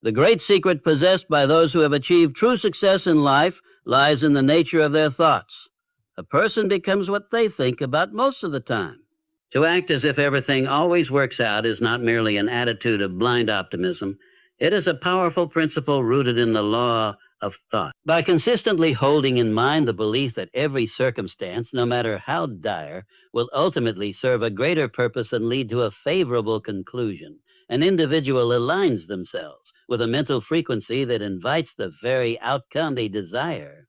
The great secret possessed by those who have achieved true success in life lies in the nature of their thoughts. A person becomes what they think about most of the time. To act as if everything always works out is not merely an attitude of blind optimism. It is a powerful principle rooted in the law of thought. By consistently holding in mind the belief that every circumstance, no matter how dire, will ultimately serve a greater purpose and lead to a favorable conclusion, an individual aligns themselves with a mental frequency that invites the very outcome they desire.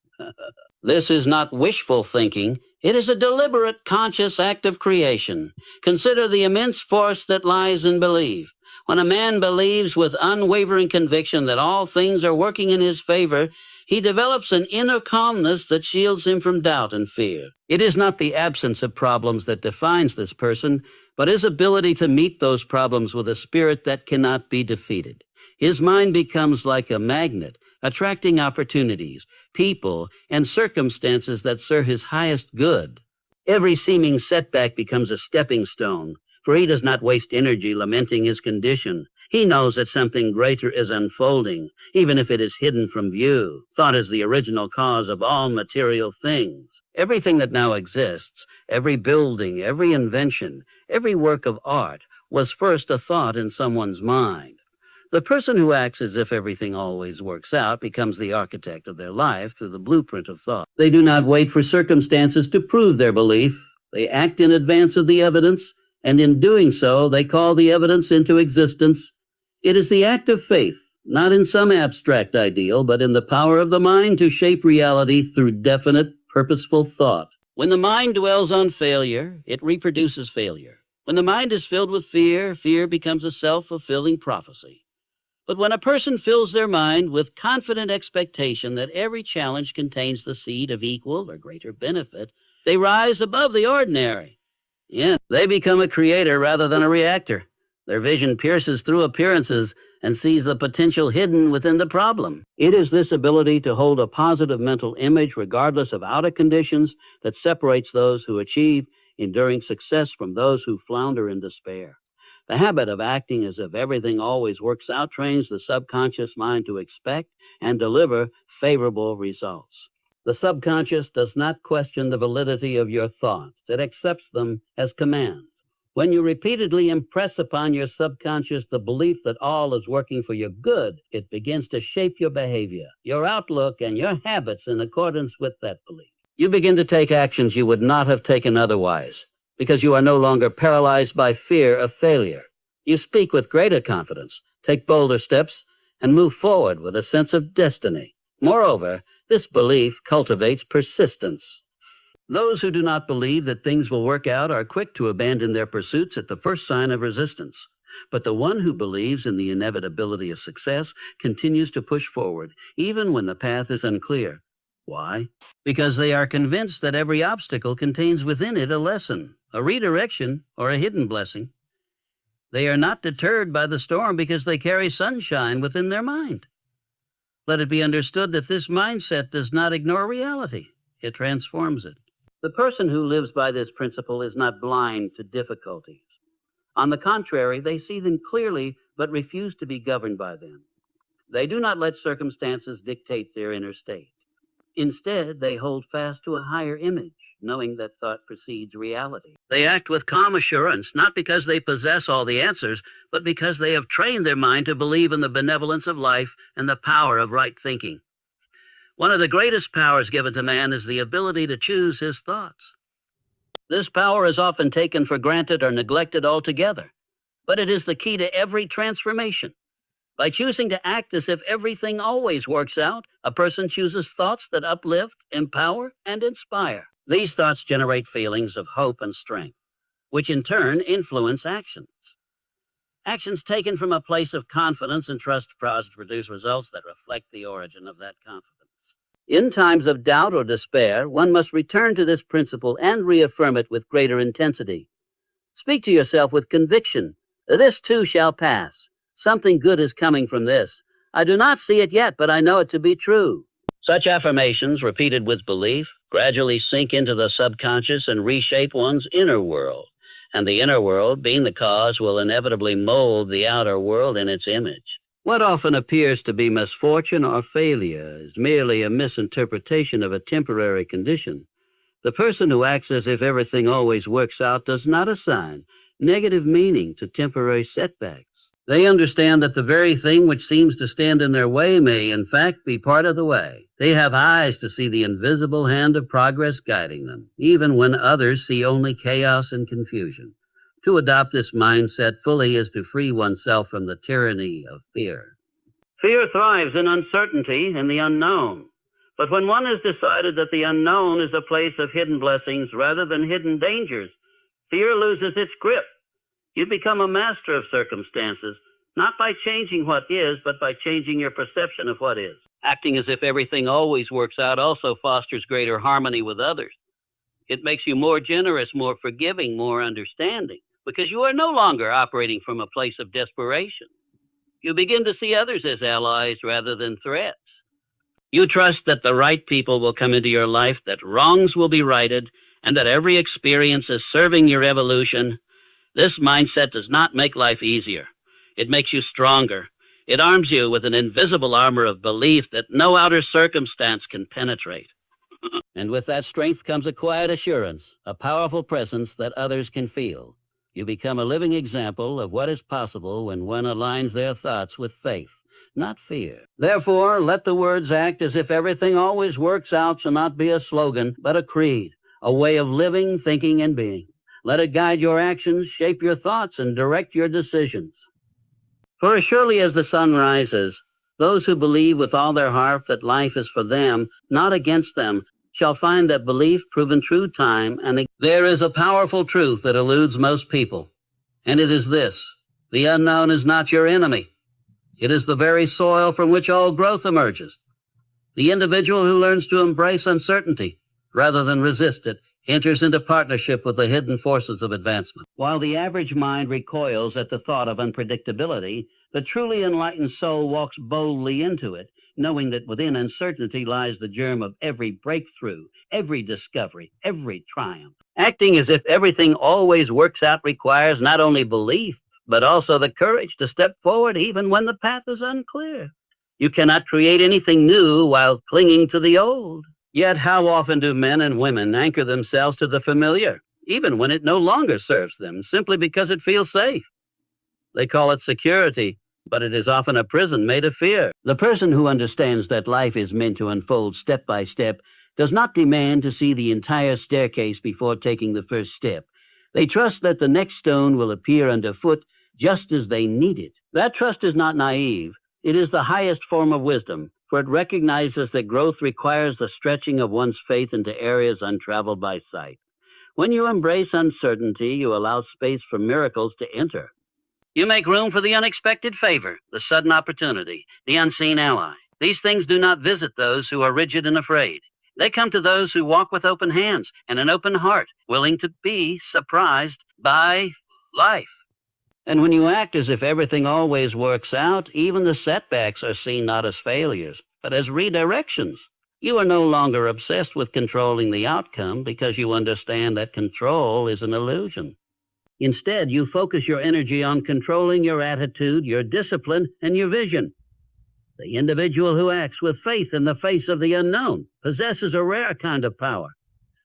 This is not wishful thinking. It is a deliberate, conscious act of creation. Consider the immense force that lies in belief. When a man believes with unwavering conviction that all things are working in his favor, he develops an inner calmness that shields him from doubt and fear. It is not the absence of problems that defines this person, but his ability to meet those problems with a spirit that cannot be defeated. His mind becomes like a magnet, attracting opportunities, people, and circumstances that serve his highest good. Every seeming setback becomes a stepping stone, for he does not waste energy lamenting his condition. He knows that something greater is unfolding, even if it is hidden from view. Thought is the original cause of all material things. Everything that now exists, every building, every invention, every work of art, was first a thought in someone's mind. The person who acts as if everything always works out becomes the architect of their life through the blueprint of thought. They do not wait for circumstances to prove their belief. They act in advance of the evidence, and in doing so, they call the evidence into existence. It is the act of faith, not in some abstract ideal, but in the power of the mind to shape reality through definite, purposeful thought. When the mind dwells on failure, it reproduces failure. When the mind is filled with fear, fear becomes a self-fulfilling prophecy. But when a person fills their mind with confident expectation that every challenge contains the seed of equal or greater benefit, they rise above the ordinary. Yeah, they become a creator rather than a reactor. Their vision pierces through appearances and sees the potential hidden within the problem. It is this ability to hold a positive mental image regardless of outer conditions that separates those who achieve enduring success from those who flounder in despair. The habit of acting as if everything always works out trains the subconscious mind to expect and deliver favorable results. The subconscious does not question the validity of your thoughts. It accepts them as commands. When you repeatedly impress upon your subconscious the belief that all is working for your good, it begins to shape your behavior, your outlook, and your habits in accordance with that belief. You begin to take actions you would not have taken otherwise, because you are no longer paralyzed by fear of failure. You speak with greater confidence, take bolder steps, and move forward with a sense of destiny. Moreover, this belief cultivates persistence. Those who do not believe that things will work out are quick to abandon their pursuits at the first sign of resistance. But the one who believes in the inevitability of success continues to push forward, even when the path is unclear. Why? Because they are convinced that every obstacle contains within it a lesson, a redirection, or a hidden blessing. They are not deterred by the storm because they carry sunshine within their mind. Let it be understood that this mindset does not ignore reality. It transforms it. The person who lives by this principle is not blind to difficulties. On the contrary, they see them clearly but refuse to be governed by them. They do not let circumstances dictate their inner state. Instead, they hold fast to a higher image, knowing that thought precedes reality. They act with calm assurance, not because they possess all the answers, but because they have trained their mind to believe in the benevolence of life and the power of right thinking. One of the greatest powers given to man is the ability to choose his thoughts. This power is often taken for granted or neglected altogether, but it is the key to every transformation. By choosing to act as if everything always works out, a person chooses thoughts that uplift, empower, and inspire. These thoughts generate feelings of hope and strength, which in turn influence actions. Actions taken from a place of confidence and trust produce results that reflect the origin of that confidence. In times of doubt or despair, one must return to this principle and reaffirm it with greater intensity. Speak to yourself with conviction. This too shall pass. Something good is coming from this. I do not see it yet, but I know it to be true. Such affirmations, repeated with belief, gradually sink into the subconscious and reshape one's inner world. And the inner world, being the cause, will inevitably mold the outer world in its image. What often appears to be misfortune or failure is merely a misinterpretation of a temporary condition. The person who acts as if everything always works out does not assign negative meaning to temporary setbacks. They understand that the very thing which seems to stand in their way may, in fact, be part of the way. They have eyes to see the invisible hand of progress guiding them, even when others see only chaos and confusion. To adopt this mindset fully is to free oneself from the tyranny of fear. Fear thrives in uncertainty and the unknown. But when one has decided that the unknown is a place of hidden blessings rather than hidden dangers, fear loses its grip. You become a master of circumstances, not by changing what is, but by changing your perception of what is. Acting as if everything always works out also fosters greater harmony with others. It makes you more generous, more forgiving, more understanding, because you are no longer operating from a place of desperation. You begin to see others as allies rather than threats. You trust that the right people will come into your life, that wrongs will be righted, and that every experience is serving your evolution. This mindset does not make life easier. It makes you stronger. It arms you with an invisible armor of belief that no outer circumstance can penetrate. And with that strength comes a quiet assurance, a powerful presence that others can feel. You become a living example of what is possible when one aligns their thoughts with faith, not fear. Therefore, let the words act as if everything always works out shall not be a slogan, but a creed, a way of living, thinking, and being. Let it guide your actions, shape your thoughts, and direct your decisions. For as surely as the sun rises, those who believe with all their heart that life is for them, not against them, shall find that belief proven true time and there is a powerful truth that eludes most people, and it is this: the unknown is not your enemy. It is the very soil from which all growth emerges. The individual who learns to embrace uncertainty rather than resist it enters into partnership with the hidden forces of advancement. While the average mind recoils at the thought of unpredictability, the truly enlightened soul walks boldly into it, knowing that within uncertainty lies the germ of every breakthrough, every discovery, every triumph. Acting as if everything always works out requires not only belief, but also the courage to step forward even when the path is unclear. You cannot create anything new while clinging to the old. Yet how often do men and women anchor themselves to the familiar, even when it no longer serves them, simply because it feels safe? They call it security, but it is often a prison made of fear. The person who understands that life is meant to unfold step by step does not demand to see the entire staircase before taking the first step. They trust that the next stone will appear underfoot just as they need it. That trust is not naive. It is the highest form of wisdom, for it recognizes that growth requires the stretching of one's faith into areas untraveled by sight. When you embrace uncertainty, you allow space for miracles to enter. You make room for the unexpected favor, the sudden opportunity, the unseen ally. These things do not visit those who are rigid and afraid. They come to those who walk with open hands and an open heart, willing to be surprised by life. And when you act as if everything always works out, even the setbacks are seen not as failures, but as redirections. You are no longer obsessed with controlling the outcome because you understand that control is an illusion. Instead, you focus your energy on controlling your attitude, your discipline, and your vision. The individual who acts with faith in the face of the unknown possesses a rare kind of power.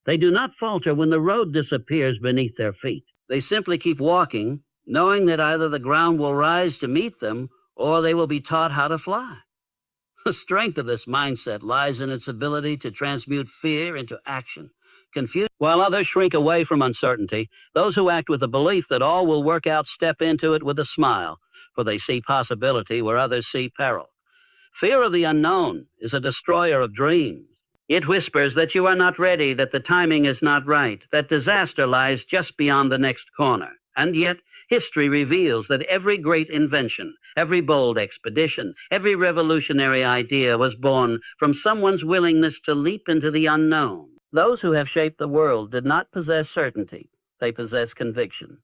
They do not falter when the road disappears beneath their feet. They simply keep walking, knowing that either the ground will rise to meet them or they will be taught how to fly. The strength of this mindset lies in its ability to transmute fear into action. While others shrink away from uncertainty, those who act with the belief that all will work out step into it with a smile, for they see possibility where others see peril. Fear of the unknown is a destroyer of dreams. It whispers that you are not ready, that the timing is not right, that disaster lies just beyond the next corner. And yet, history reveals that every great invention, every bold expedition, every revolutionary idea was born from someone's willingness to leap into the unknown. Those who have shaped the world did not possess certainty. They possessed conviction.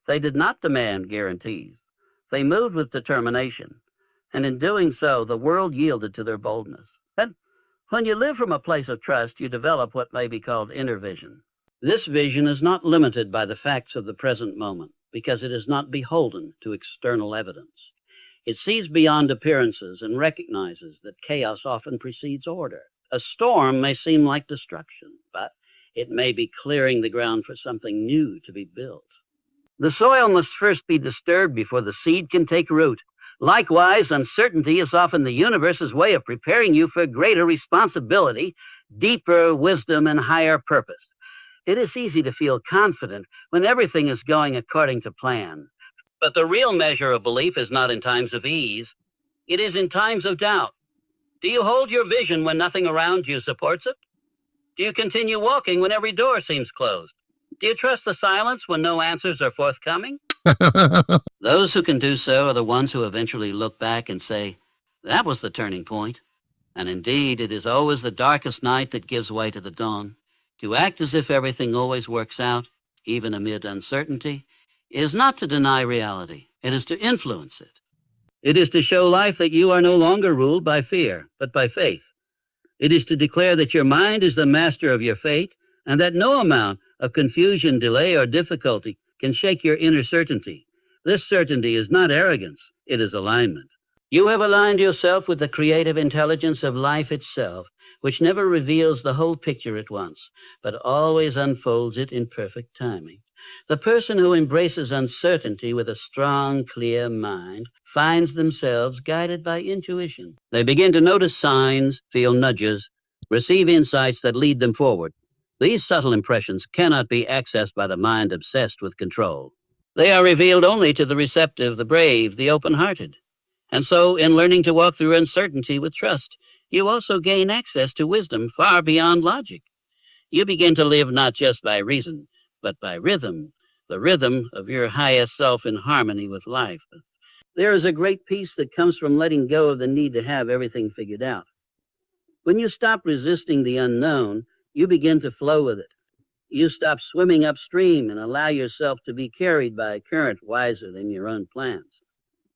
They did not demand guarantees. They moved with determination. And in doing so, the world yielded to their boldness. And when you live from a place of trust, you develop what may be called inner vision. This vision is not limited by the facts of the present moment, because it is not beholden to external evidence. It sees beyond appearances and recognizes that chaos often precedes order. A storm may seem like destruction, but it may be clearing the ground for something new to be built. The soil must first be disturbed before the seed can take root. Likewise, uncertainty is often the universe's way of preparing you for greater responsibility, deeper wisdom, and higher purpose. It is easy to feel confident when everything is going according to plan. But the real measure of belief is not in times of ease. It is in times of doubt. Do you hold your vision when nothing around you supports it? Do you continue walking when every door seems closed? Do you trust the silence when no answers are forthcoming? Those who can do so are the ones who eventually look back and say, that was the turning point. And indeed, it is always the darkest night that gives way to the dawn. To act as if everything always works out, even amid uncertainty, is not to deny reality. It is to influence it. It is to show life that you are no longer ruled by fear, but by faith. It is to declare that your mind is the master of your fate, and that no amount of confusion, delay, or difficulty can shake your inner certainty. This certainty is not arrogance, it is alignment. You have aligned yourself with the creative intelligence of life itself, which never reveals the whole picture at once, but always unfolds it in perfect timing. The person who embraces uncertainty with a strong, clear mind finds themselves guided by intuition. They begin to notice signs, feel nudges, receive insights that lead them forward. These subtle impressions cannot be accessed by the mind obsessed with control. They are revealed only to the receptive, the brave, the open-hearted. And so, in learning to walk through uncertainty with trust, you also gain access to wisdom far beyond logic. You begin to live not just by reason, but by rhythm, the rhythm of your highest self in harmony with life. There is a great peace that comes from letting go of the need to have everything figured out. When you stop resisting the unknown, you begin to flow with it. You stop swimming upstream and allow yourself to be carried by a current wiser than your own plans.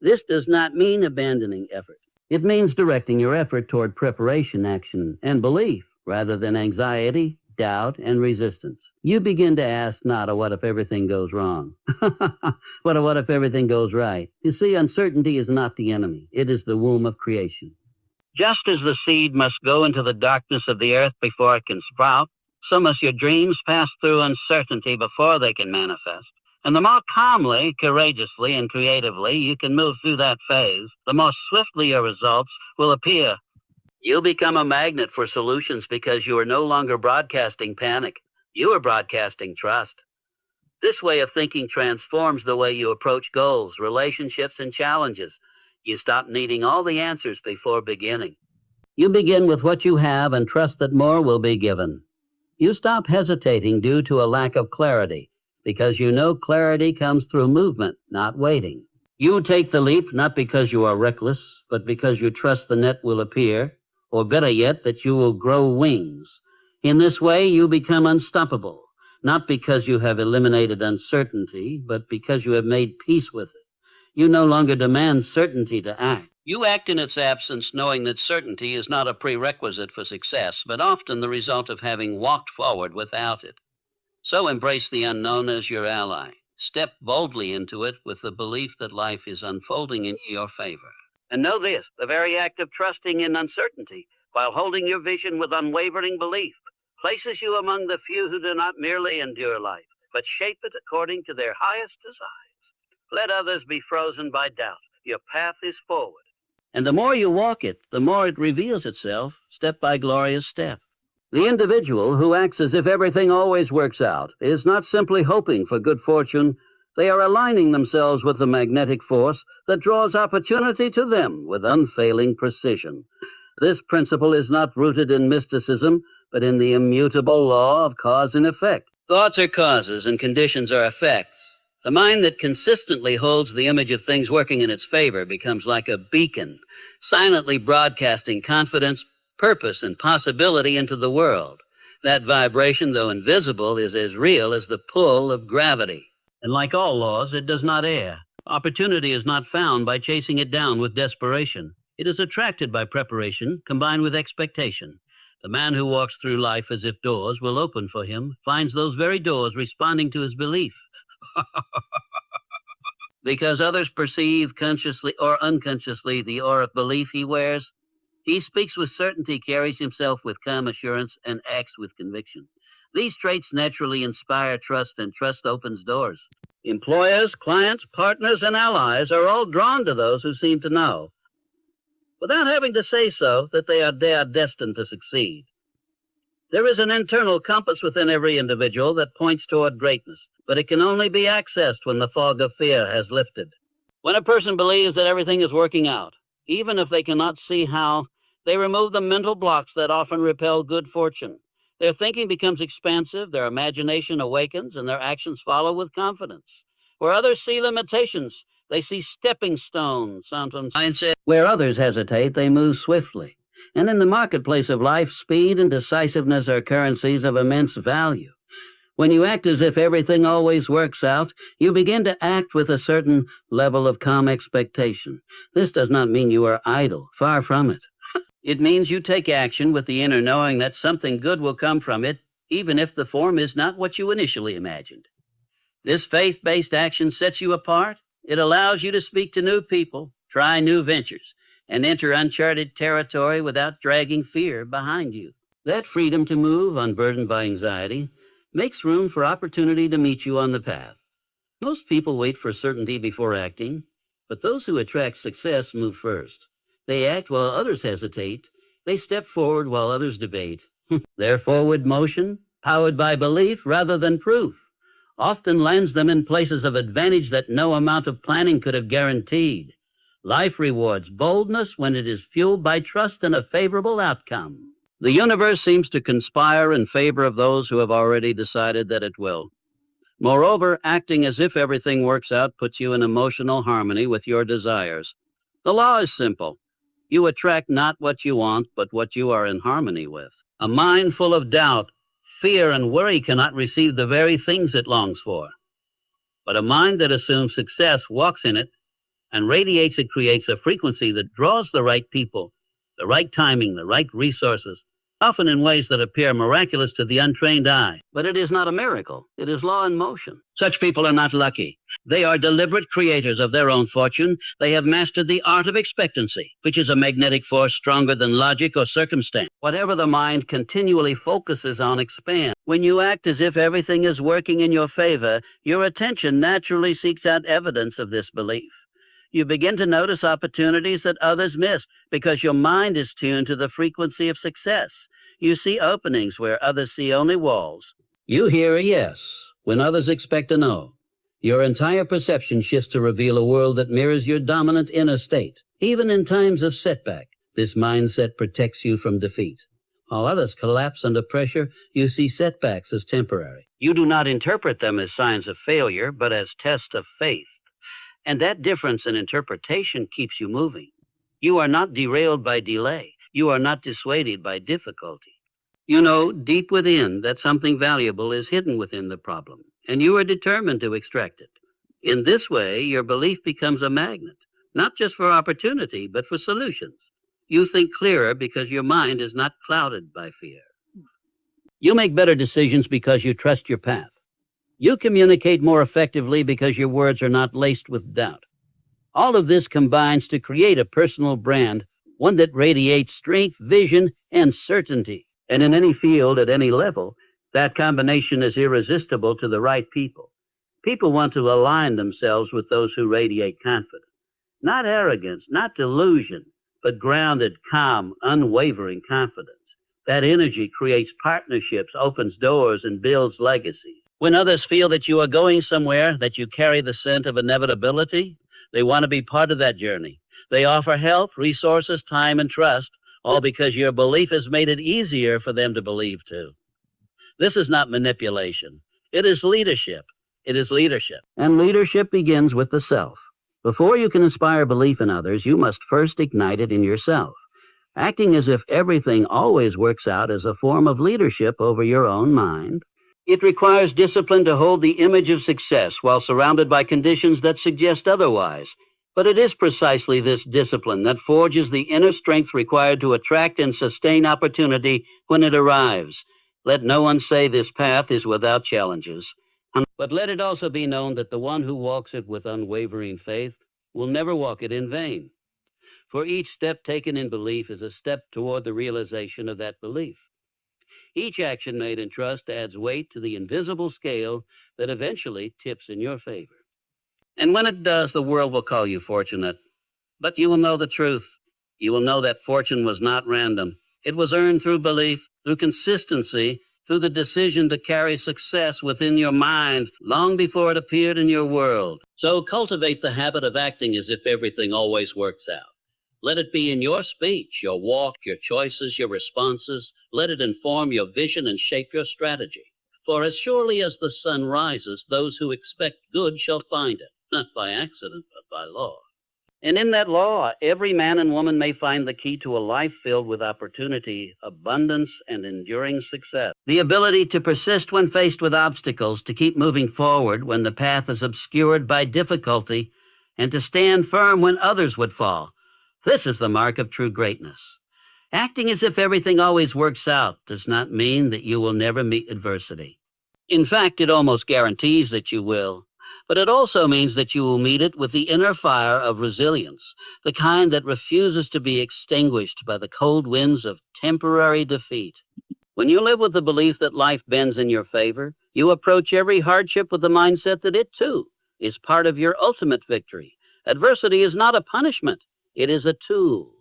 This does not mean abandoning effort. It means directing your effort toward preparation, action, and belief, rather than anxiety, doubt, and resistance. You begin to ask not a what if everything goes wrong, but a what if everything goes right. You see, uncertainty is not the enemy. It is the womb of creation. Just as the seed must go into the darkness of the earth before it can sprout, so must your dreams pass through uncertainty before they can manifest. And the more calmly, courageously, and creatively you can move through that phase, the more swiftly your results will appear. You'll become a magnet for solutions because you are no longer broadcasting panic. You are broadcasting trust. This way of thinking transforms the way you approach goals, relationships, and challenges. You stop needing all the answers before beginning. You begin with what you have and trust that more will be given. You stop hesitating due to a lack of clarity, because you know clarity comes through movement, not waiting. You take the leap not because you are reckless, but because you trust the net will appear, or better yet, that you will grow wings. In this way, you become unstoppable, not because you have eliminated uncertainty, but because you have made peace with it. You no longer demand certainty to act. You act in its absence, knowing that certainty is not a prerequisite for success, but often the result of having walked forward without it. So embrace the unknown as your ally. Step boldly into it with the belief that life is unfolding in your favor. And know this, the very act of trusting in uncertainty while holding your vision with unwavering belief places you among the few who do not merely endure life, but shape it according to their highest desires. Let others be frozen by doubt. Your path is forward. And the more you walk it, the more it reveals itself, step by glorious step. The individual who acts as if everything always works out is not simply hoping for good fortune. They are aligning themselves with the magnetic force that draws opportunity to them with unfailing precision. This principle is not rooted in mysticism, but in the immutable law of cause and effect. Thoughts are causes and conditions are effects. The mind that consistently holds the image of things working in its favor becomes like a beacon, silently broadcasting confidence, purpose, and possibility into the world. That vibration, though invisible, is as real as the pull of gravity. And like all laws, it does not err. Opportunity is not found by chasing it down with desperation. It is attracted by preparation combined with expectation. The man who walks through life as if doors will open for him finds those very doors responding to his belief. Because others perceive consciously or unconsciously the aura of belief he wears, he speaks with certainty, carries himself with calm assurance, and acts with conviction. These traits naturally inspire trust, and trust opens doors. Employers, clients, partners, and allies are all drawn to those who seem to know, without having to say so, that they are destined to succeed. There is an internal compass within every individual that points toward greatness, but it can only be accessed when the fog of fear has lifted. When a person believes that everything is working out, even if they cannot see how, they remove the mental blocks that often repel good fortune. Their thinking becomes expansive, their imagination awakens, and their actions follow with confidence. Where others see limitations, they see stepping stones. Sometimes mindset. Where others hesitate, they move swiftly. And in the marketplace of life, speed and decisiveness are currencies of immense value. When you act as if everything always works out, you begin to act with a certain level of calm expectation. This does not mean you are idle, far from it. It means you take action with the inner knowing that something good will come from it, even if the form is not what you initially imagined. This faith-based action sets you apart. It allows you to speak to new people, try new ventures, and enter uncharted territory without dragging fear behind you. That freedom to move, unburdened by anxiety, makes room for opportunity to meet you on the path. Most people wait for certainty before acting, but those who attract success move first. They act while others hesitate. They step forward while others debate. Their forward motion, powered by belief rather than proof, often lands them in places of advantage that no amount of planning could have guaranteed. Life rewards boldness when it is fueled by trust in a favorable outcome. The universe seems to conspire in favor of those who have already decided that it will. Moreover, acting as if everything works out puts you in emotional harmony with your desires. The law is simple. You attract not what you want, but what you are in harmony with. A mind full of doubt, fear, and worry cannot receive the very things it longs for. But a mind that assumes success walks in it and radiates it, creates a frequency that draws the right people, the right timing, the right resources, often in ways that appear miraculous to the untrained eye. But it is not a miracle. It is law in motion. Such people are not lucky. They are deliberate creators of their own fortune. They have mastered the art of expectancy, which is a magnetic force stronger than logic or circumstance. Whatever the mind continually focuses on expands. When you act as if everything is working in your favor, your attention naturally seeks out evidence of this belief. You begin to notice opportunities that others miss because your mind is tuned to the frequency of success. You see openings where others see only walls. You hear a yes when others expect a no. Your entire perception shifts to reveal a world that mirrors your dominant inner state. Even in times of setback, this mindset protects you from defeat. While others collapse under pressure, you see setbacks as temporary. You do not interpret them as signs of failure, but as tests of faith. And that difference in interpretation keeps you moving. You are not derailed by delay. You are not dissuaded by difficulty. You know deep within that something valuable is hidden within the problem, and you are determined to extract it. In this way, your belief becomes a magnet, not just for opportunity, but for solutions. You think clearer because your mind is not clouded by fear. You make better decisions because you trust your path. You communicate more effectively because your words are not laced with doubt. All of this combines to create a personal brand, one that radiates strength, vision, and certainty. And in any field, at any level, that combination is irresistible to the right people. People want to align themselves with those who radiate confidence. Not arrogance, not delusion, but grounded, calm, unwavering confidence. That energy creates partnerships, opens doors, and builds legacy. When others feel that you are going somewhere, that you carry the scent of inevitability, they want to be part of that journey. They offer help, resources, time, and trust, all because your belief has made it easier for them to believe too. This is not manipulation. It is leadership. It is leadership. And leadership begins with the self. Before you can inspire belief in others, you must first ignite it in yourself. Acting as if everything always works out is a form of leadership over your own mind. It requires discipline to hold the image of success while surrounded by conditions that suggest otherwise. But it is precisely this discipline that forges the inner strength required to attract and sustain opportunity when it arrives. Let no one say this path is without challenges. But let it also be known that the one who walks it with unwavering faith will never walk it in vain. For each step taken in belief is a step toward the realization of that belief. Each action made in trust adds weight to the invisible scale that eventually tips in your favor. And when it does, the world will call you fortunate. But you will know the truth. You will know that fortune was not random. It was earned through belief, through consistency, through the decision to carry success within your mind long before it appeared in your world. So cultivate the habit of acting as if everything always works out. Let it be in your speech, your walk, your choices, your responses. Let it inform your vision and shape your strategy. For as surely as the sun rises, those who expect good shall find it, not by accident, but by law. And in that law, every man and woman may find the key to a life filled with opportunity, abundance, and enduring success. The ability to persist when faced with obstacles, to keep moving forward when the path is obscured by difficulty, and to stand firm when others would fall. This is the mark of true greatness. Acting as if everything always works out does not mean that you will never meet adversity. In fact, it almost guarantees that you will. But it also means that you will meet it with the inner fire of resilience, the kind that refuses to be extinguished by the cold winds of temporary defeat. When you live with the belief that life bends in your favor, you approach every hardship with the mindset that it, too, is part of your ultimate victory. Adversity is not a punishment. It is a tool.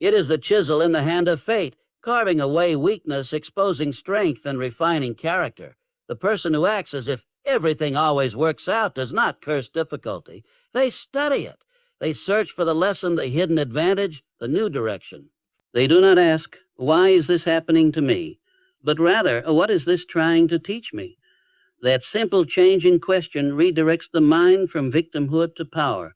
It is the chisel in the hand of fate, carving away weakness, exposing strength, and refining character. The person who acts as if everything always works out does not curse difficulty. They study it. They search for the lesson, the hidden advantage, the new direction. They do not ask, why is this happening to me? But rather, what is this trying to teach me? That simple change in question redirects the mind from victimhood to power.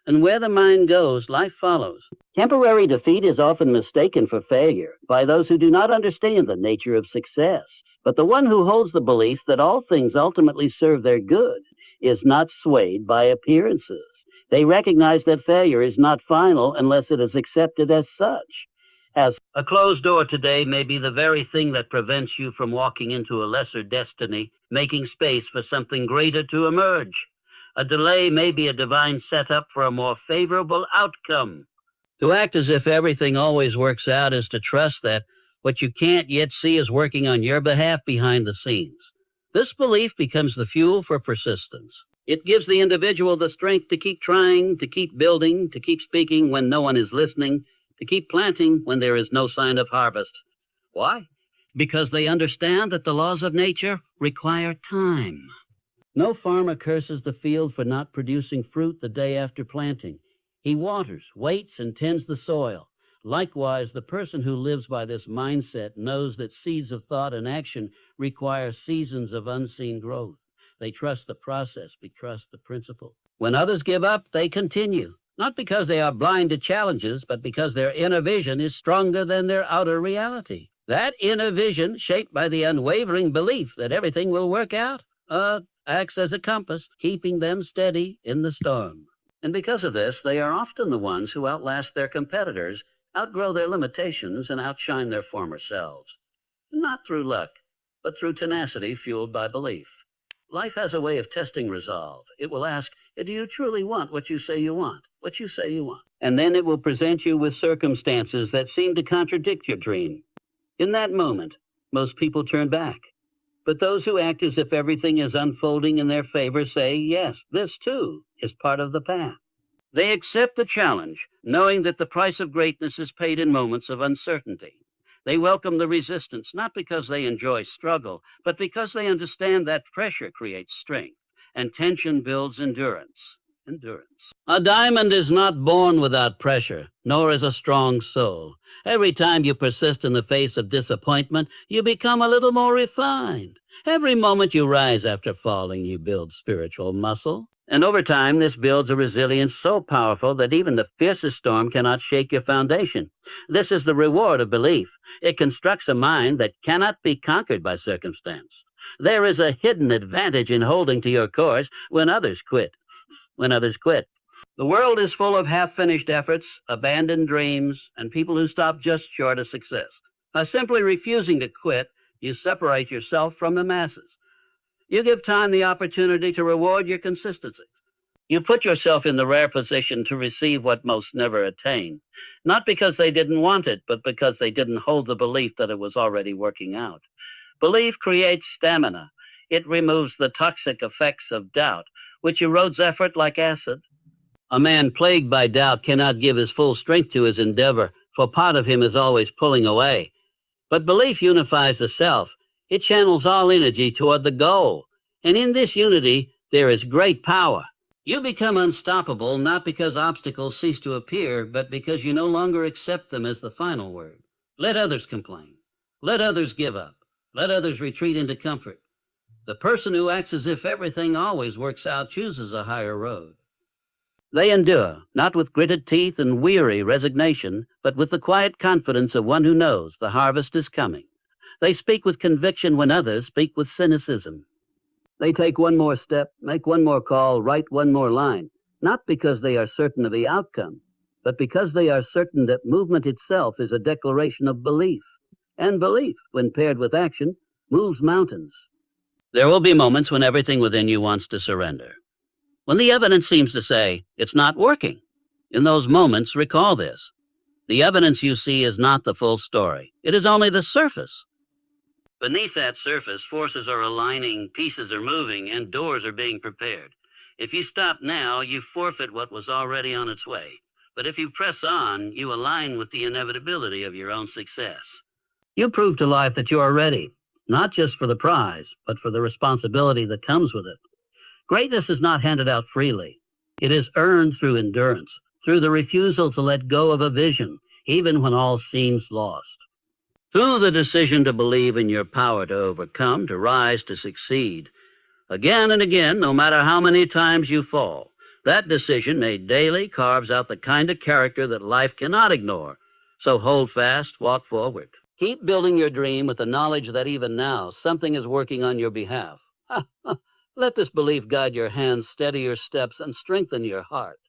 And where the mind goes, life follows. Temporary defeat is often mistaken for failure by those who do not understand the nature of success. But the one who holds the belief that all things ultimately serve their good is not swayed by appearances. They recognize that failure is not final unless it is accepted as such. As a closed door today may be the very thing that prevents you from walking into a lesser destiny, making space for something greater to emerge. A delay may be a divine setup for a more favorable outcome. To act as if everything always works out is to trust that what you can't yet see is working on your behalf behind the scenes. This belief becomes the fuel for persistence. It gives the individual the strength to keep trying, to keep building, to keep speaking when no one is listening, to keep planting when there is no sign of harvest. Why? Because they understand that the laws of nature require time. No farmer curses the field for not producing fruit the day after planting. He waters, waits, and tends the soil. Likewise, the person who lives by this mindset knows that seeds of thought and action require seasons of unseen growth. They trust the process, they trust the principle. When others give up, they continue, not because they are blind to challenges, but because their inner vision is stronger than their outer reality. That inner vision, shaped by the unwavering belief that everything will work out, acts as a compass, keeping them steady in the storm. And because of this, they are often the ones who outlast their competitors, outgrow their limitations, and outshine their former selves. Not through luck, but through tenacity fueled by belief. Life has a way of testing resolve. It will ask, do you truly want what you say you want? What you say you want? And then it will present you with circumstances that seem to contradict your dream. In that moment, most people turn back. But those who act as if everything is unfolding in their favor say, yes, this too is part of the path. They accept the challenge, knowing that the price of greatness is paid in moments of uncertainty. They welcome the resistance, not because they enjoy struggle, but because they understand that pressure creates strength and tension builds endurance. A diamond is not born without pressure, nor is a strong soul. Every time you persist in the face of disappointment, you become a little more refined. Every moment you rise after falling, you build spiritual muscle. And over time, this builds a resilience so powerful that even the fiercest storm cannot shake your foundation. This is the reward of belief. It constructs a mind that cannot be conquered by circumstance. There is a hidden advantage in holding to your course when others quit. The world is full of half-finished efforts, abandoned dreams, and people who stop just short of success. By simply refusing to quit, you separate yourself from the masses. You give time the opportunity to reward your consistency. You put yourself in the rare position to receive what most never attain, not because they didn't want it, but because they didn't hold the belief that it was already working out. Belief creates stamina. It removes the toxic effects of doubt, which erodes effort like acid. A man plagued by doubt cannot give his full strength to his endeavor, for part of him is always pulling away. But belief unifies the self. It channels all energy toward the goal. And in this unity, there is great power. You become unstoppable not because obstacles cease to appear, but because you no longer accept them as the final word. Let others complain. Let others give up. Let others retreat into comfort. The person who acts as if everything always works out chooses a higher road. They endure, not with gritted teeth and weary resignation, but with the quiet confidence of one who knows the harvest is coming. They speak with conviction when others speak with cynicism. They take one more step, make one more call, write one more line, not because they are certain of the outcome, but because they are certain that movement itself is a declaration of belief. And belief, when paired with action, moves mountains. There will be moments when everything within you wants to surrender. When the evidence seems to say, it's not working. In those moments, recall this. The evidence you see is not the full story. It is only the surface. Beneath that surface, forces are aligning, pieces are moving, and doors are being prepared. If you stop now, you forfeit what was already on its way. But if you press on, you align with the inevitability of your own success. You prove to life that you are ready, not just for the prize, but for the responsibility that comes with it. Greatness is not handed out freely. It is earned through endurance, through the refusal to let go of a vision, even when all seems lost. Through the decision to believe in your power to overcome, to rise, to succeed. Again and again, no matter how many times you fall, that decision made daily carves out the kind of character that life cannot ignore. So hold fast, walk forward. Keep building your dream with the knowledge that even now, something is working on your behalf. Let this belief guide your hands, steady your steps, and strengthen your heart.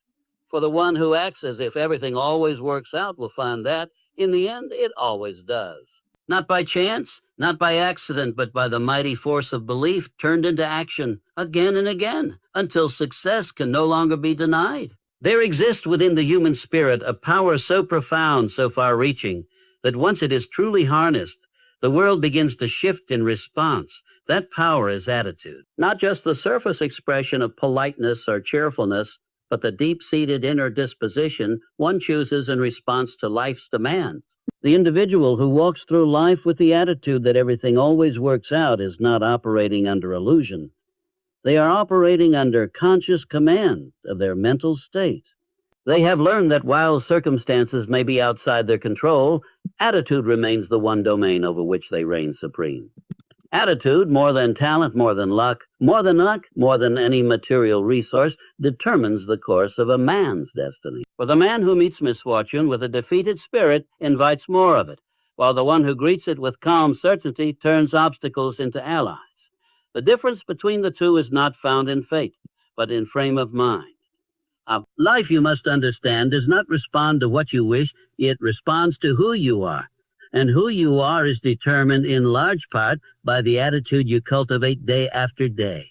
For the one who acts as if everything always works out will find that, in the end, it always does. Not by chance, not by accident, but by the mighty force of belief turned into action again and again, until success can no longer be denied. There exists within the human spirit a power so profound, so far-reaching, that once it is truly harnessed, the world begins to shift in response. That power is attitude. Not just the surface expression of politeness or cheerfulness, but the deep-seated inner disposition one chooses in response to life's demands. The individual who walks through life with the attitude that everything always works out is not operating under illusion. They are operating under conscious command of their mental state. They have learned that while circumstances may be outside their control, attitude remains the one domain over which they reign supreme. Attitude, more than talent, more than luck, more than any material resource, determines the course of a man's destiny. For the man who meets misfortune with a defeated spirit invites more of it, while the one who greets it with calm certainty turns obstacles into allies. The difference between the two is not found in fate, but in frame of mind. Life, you must understand, does not respond to what you wish, it responds to who you are. And who you are is determined in large part by the attitude you cultivate day after day.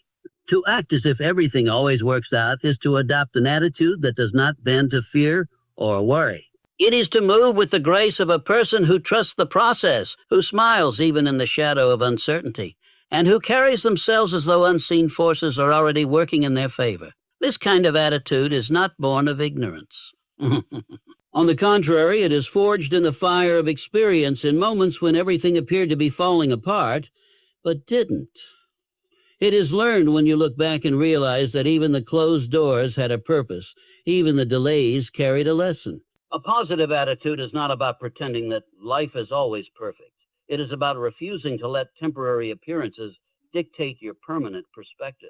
To act as if everything always works out is to adopt an attitude that does not bend to fear or worry. It is to move with the grace of a person who trusts the process, who smiles even in the shadow of uncertainty, and who carries themselves as though unseen forces are already working in their favor. This kind of attitude is not born of ignorance. On the contrary, it is forged in the fire of experience in moments when everything appeared to be falling apart, but didn't. It is learned when you look back and realize that even the closed doors had a purpose, even the delays carried a lesson. A positive attitude is not about pretending that life is always perfect. It is about refusing to let temporary appearances dictate your permanent perspective.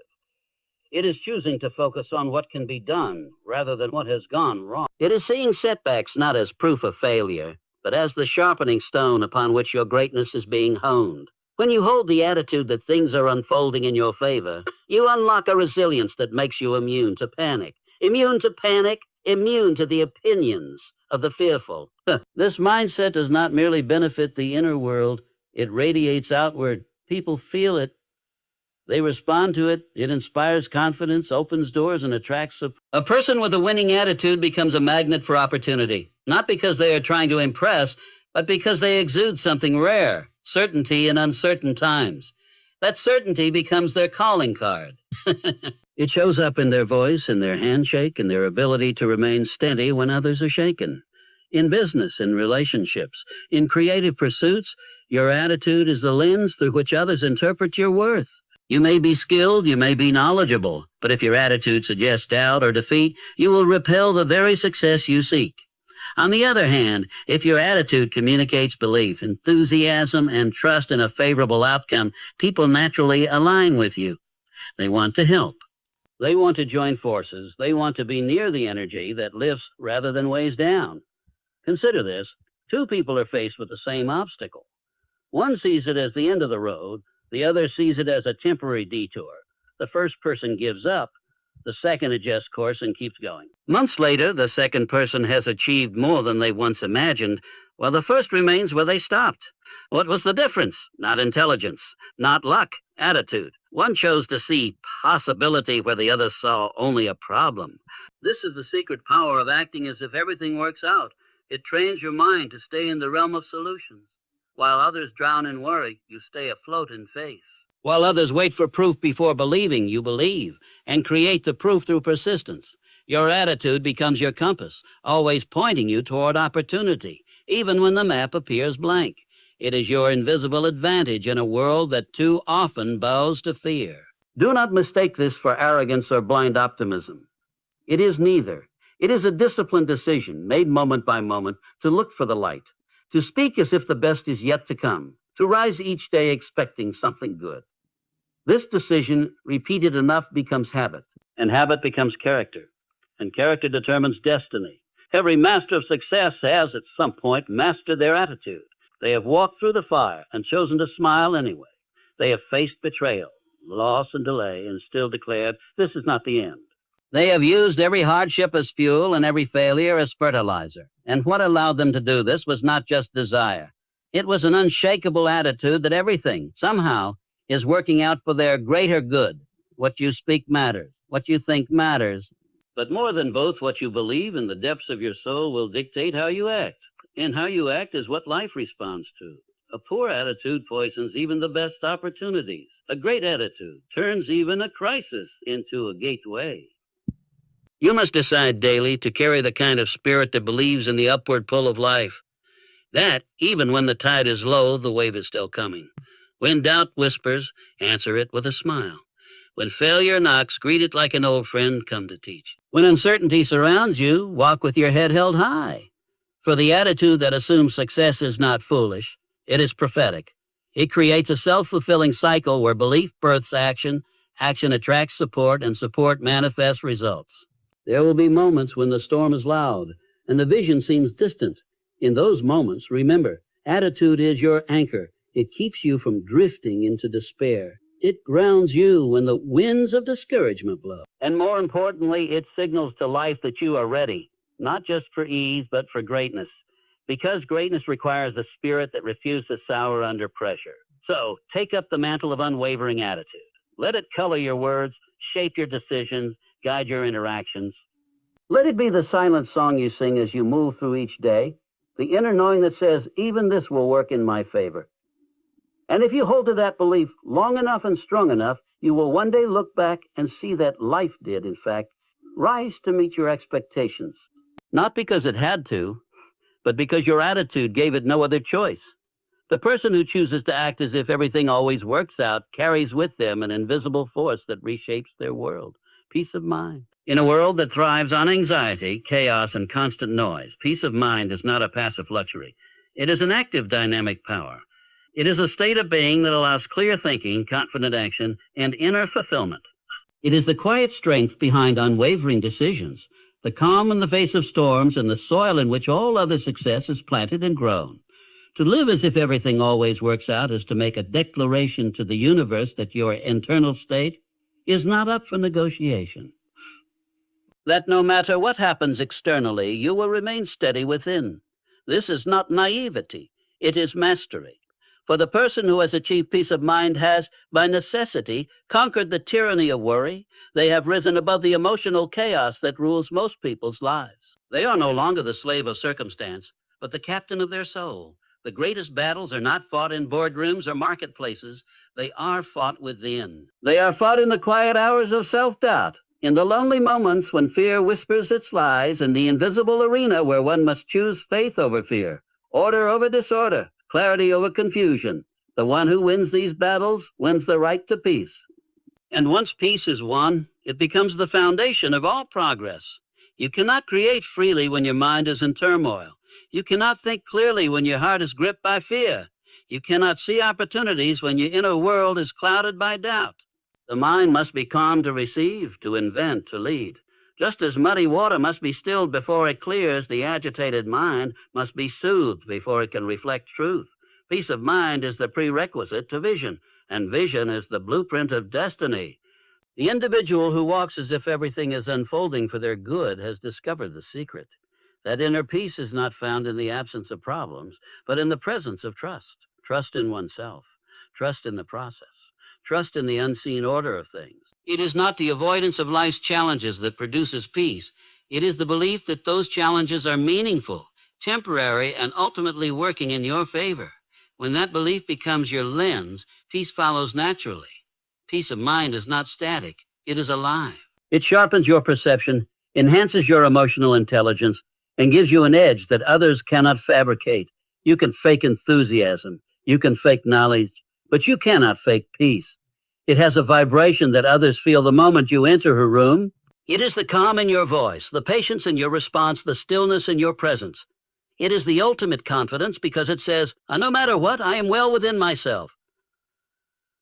It is choosing to focus on what can be done rather than what has gone wrong. It is seeing setbacks not as proof of failure, but as the sharpening stone upon which your greatness is being honed. When you hold the attitude that things are unfolding in your favor, you unlock a resilience that makes you immune to panic. Immune to the opinions of the fearful. This mindset does not merely benefit the inner world, it radiates outward. People feel it. They respond to it. It inspires confidence, opens doors, and attracts support. A person with a winning attitude becomes a magnet for opportunity, not because they are trying to impress, but because they exude something rare, certainty in uncertain times. That certainty becomes their calling card. It shows up in their voice, in their handshake, in their ability to remain steady when others are shaken. In business, in relationships, in creative pursuits, your attitude is the lens through which others interpret your worth. You may be skilled, you may be knowledgeable, but if your attitude suggests doubt or defeat, you will repel the very success you seek. On the other hand, if your attitude communicates belief, enthusiasm, and trust in a favorable outcome, people naturally align with you. They want to help. They want to join forces. They want to be near the energy that lifts rather than weighs down. Consider this. Two people are faced with the same obstacle. One sees it as the end of the road. The other sees it as a temporary detour. The first person gives up. The second adjusts course and keeps going. Months later, the second person has achieved more than they once imagined, while the first remains where they stopped. What was the difference? Not intelligence, not luck, attitude. One chose to see possibility where the other saw only a problem. This is the secret power of acting as if everything works out. It trains your mind to stay in the realm of solutions. While others drown in worry, you stay afloat in faith. While others wait for proof before believing, you believe and create the proof through persistence. Your attitude becomes your compass, always pointing you toward opportunity, even when the map appears blank. It is your invisible advantage in a world that too often bows to fear. Do not mistake this for arrogance or blind optimism. It is neither. It is a disciplined decision made moment by moment to look for the light, to speak as if the best is yet to come, to rise each day expecting something good. This decision, repeated enough, becomes habit, and habit becomes character, and character determines destiny. Every master of success has, at some point, mastered their attitude. They have walked through the fire and chosen to smile anyway. They have faced betrayal, loss, and delay, and still declared, this is not the end. They have used every hardship as fuel and every failure as fertilizer. And what allowed them to do this was not just desire. It was an unshakable attitude that everything, somehow, is working out for their greater good. What you speak matters. What you think matters. But more than both, what you believe in the depths of your soul will dictate how you act. And how you act is what life responds to. A poor attitude poisons even the best opportunities. A great attitude turns even a crisis into a gateway. You must decide daily to carry the kind of spirit that believes in the upward pull of life. That, even when the tide is low, the wave is still coming. When doubt whispers, answer it with a smile. When failure knocks, greet it like an old friend come to teach. When uncertainty surrounds you, walk with your head held high. For the attitude that assumes success is not foolish, it is prophetic. It creates a self-fulfilling cycle where belief births action, action attracts support, and support manifests results. There will be moments when the storm is loud and the vision seems distant. In those moments, remember, attitude is your anchor. It keeps you from drifting into despair. It grounds you when the winds of discouragement blow. And more importantly, it signals to life that you are ready, not just for ease, but for greatness. Because greatness requires a spirit that refuses to sour under pressure. So, take up the mantle of unwavering attitude. Let it color your words, shape your decisions, guide your interactions. Let it be the silent song you sing as you move through each day, the inner knowing that says, even this will work in my favor. And if you hold to that belief long enough and strong enough, you will one day look back and see that life did, in fact, rise to meet your expectations. Not because it had to, but because your attitude gave it no other choice. The person who chooses to act as if everything always works out carries with them an invisible force that reshapes their world. Peace of mind. In a world that thrives on anxiety, chaos, and constant noise, peace of mind is not a passive luxury. It is an active dynamic power. It is a state of being that allows clear thinking, confident action, and inner fulfillment. It is the quiet strength behind unwavering decisions, the calm in the face of storms, and the soil in which all other success is planted and grown. To live as if everything always works out is to make a declaration to the universe that your internal state is not up for negotiation. That no matter what happens externally, you will remain steady within. This is not naivety. It is mastery. For the person who has achieved peace of mind has, by necessity, conquered the tyranny of worry. They have risen above the emotional chaos that rules most people's lives. They are no longer the slave of circumstance, but the captain of their soul. The greatest battles are not fought in boardrooms or marketplaces. They are fought within. They are fought in the quiet hours of self-doubt, in the lonely moments when fear whispers its lies, in the invisible arena where one must choose faith over fear, order over disorder, clarity over confusion. The one who wins these battles wins the right to peace. And once peace is won, it becomes the foundation of all progress. You cannot create freely when your mind is in turmoil. You cannot think clearly when your heart is gripped by fear. You cannot see opportunities when your inner world is clouded by doubt. The mind must be calm to receive, to invent, to lead. Just as muddy water must be stilled before it clears, the agitated mind must be soothed before it can reflect truth. Peace of mind is the prerequisite to vision, and vision is the blueprint of destiny. The individual who walks as if everything is unfolding for their good has discovered the secret. That inner peace is not found in the absence of problems, but in the presence of trust. Trust in oneself, trust in the process, trust in the unseen order of things. It is not the avoidance of life's challenges that produces peace. It is the belief that those challenges are meaningful, temporary, and ultimately working in your favor. When that belief becomes your lens, peace follows naturally. Peace of mind is not static. It is alive. It sharpens your perception, enhances your emotional intelligence, and gives you an edge that others cannot fabricate. You can fake enthusiasm. You can fake knowledge, but you cannot fake peace. It has a vibration that others feel the moment you enter her room. It is the calm in your voice, the patience in your response, the stillness in your presence. It is the ultimate confidence because it says, no matter what, I am well within myself.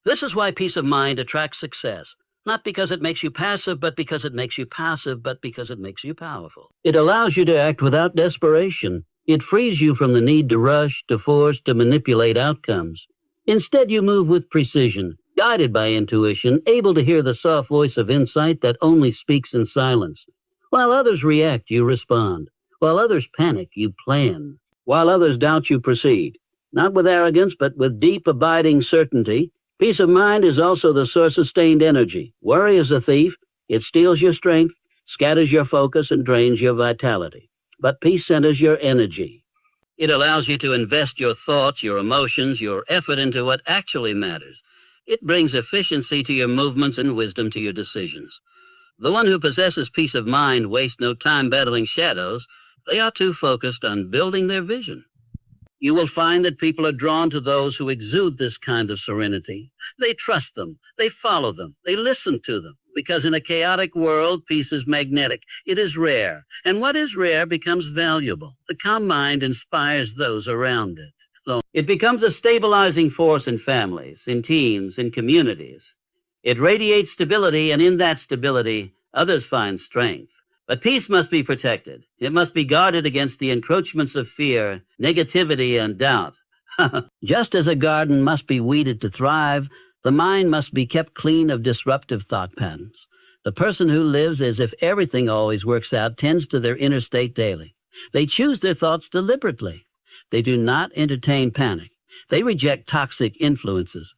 This is why peace of mind attracts success, not because it makes you passive, but because it makes you passive, but because it makes you powerful. It allows you to act without desperation. It frees you from the need to rush, to force, to manipulate outcomes. Instead, you move with precision, guided by intuition, able to hear the soft voice of insight that only speaks in silence. While others react, you respond. While others panic, you plan. While others doubt, you proceed. Not with arrogance, but with deep, abiding certainty. Peace of mind is also the source of sustained energy. Worry is a thief. It steals your strength, scatters your focus, and drains your vitality. But peace centers your energy. It allows you to invest your thoughts, your emotions, your effort into what actually matters. It brings efficiency to your movements and wisdom to your decisions. The one who possesses peace of mind wastes no time battling shadows. They are too focused on building their vision. You will find that people are drawn to those who exude this kind of serenity. They trust them, they follow them, they listen to them, because in a chaotic world, peace is magnetic. It is rare, and what is rare becomes valuable. The calm mind inspires those around it. So it becomes a stabilizing force in families, in teams, in communities. It radiates stability, and in that stability, others find strength. But peace must be protected. It must be guarded against the encroachments of fear, negativity, and doubt. Just as a garden must be weeded to thrive, the mind must be kept clean of disruptive thought patterns. The person who lives as if everything always works out tends to their inner state daily. They choose their thoughts deliberately. They do not entertain panic. They reject toxic influences.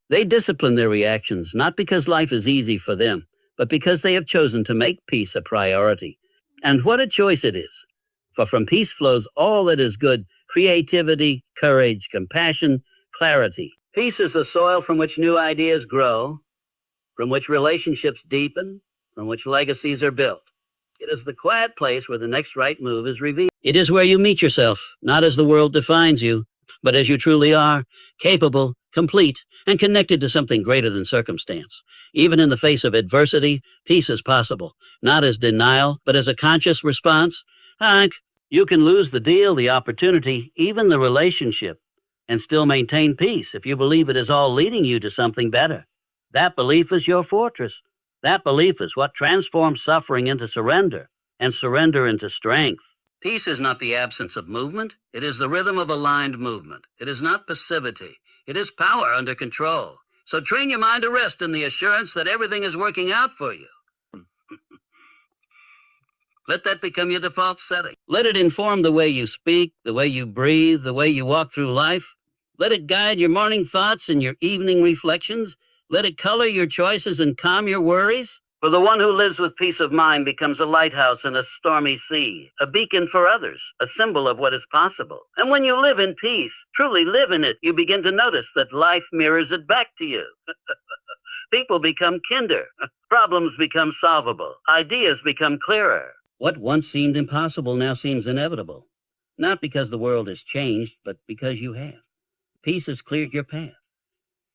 They discipline their reactions, not because life is easy for them, but because they have chosen to make peace a priority. And what a choice it is. For from peace flows all that is good: creativity, courage, compassion, clarity. Peace is the soil from which new ideas grow, from which relationships deepen, from which legacies are built. It is the quiet place where the next right move is revealed. It is where you meet yourself, not as the world defines you, but as you truly are, capable, complete, and connected to something greater than circumstance. Even in the face of adversity, peace is possible, not as denial, but as a conscious response. Hank, you can lose the deal, the opportunity, even the relationship, and still maintain peace if you believe it is all leading you to something better. That belief is your fortress. That belief is what transforms suffering into surrender, and surrender into strength. Peace is not the absence of movement. It is the rhythm of aligned movement. It is not passivity. It is power under control. So train your mind to rest in the assurance that everything is working out for you. Let that become your default setting. Let it inform the way you speak, the way you breathe, the way you walk through life. Let it guide your morning thoughts and your evening reflections. Let it color your choices and calm your worries. For the one who lives with peace of mind becomes a lighthouse in a stormy sea, a beacon for others, a symbol of what is possible. And when you live in peace, truly live in it, you begin to notice that life mirrors it back to you. People become kinder. Problems become solvable. Ideas become clearer. What once seemed impossible now seems inevitable. Not because the world has changed, but because you have. Peace has cleared your path.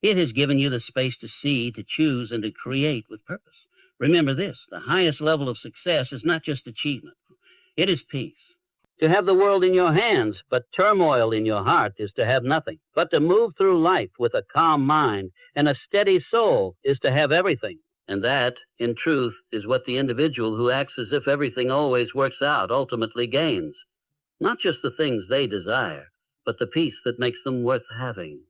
It has given you the space to see, to choose, and to create with purpose. Remember this, the highest level of success is not just achievement. It is peace. To have the world in your hands, but turmoil in your heart is to have nothing. But to move through life with a calm mind and a steady soul is to have everything. And that, in truth, is what the individual who acts as if everything always works out ultimately gains. Not just the things they desire, but the peace that makes them worth having.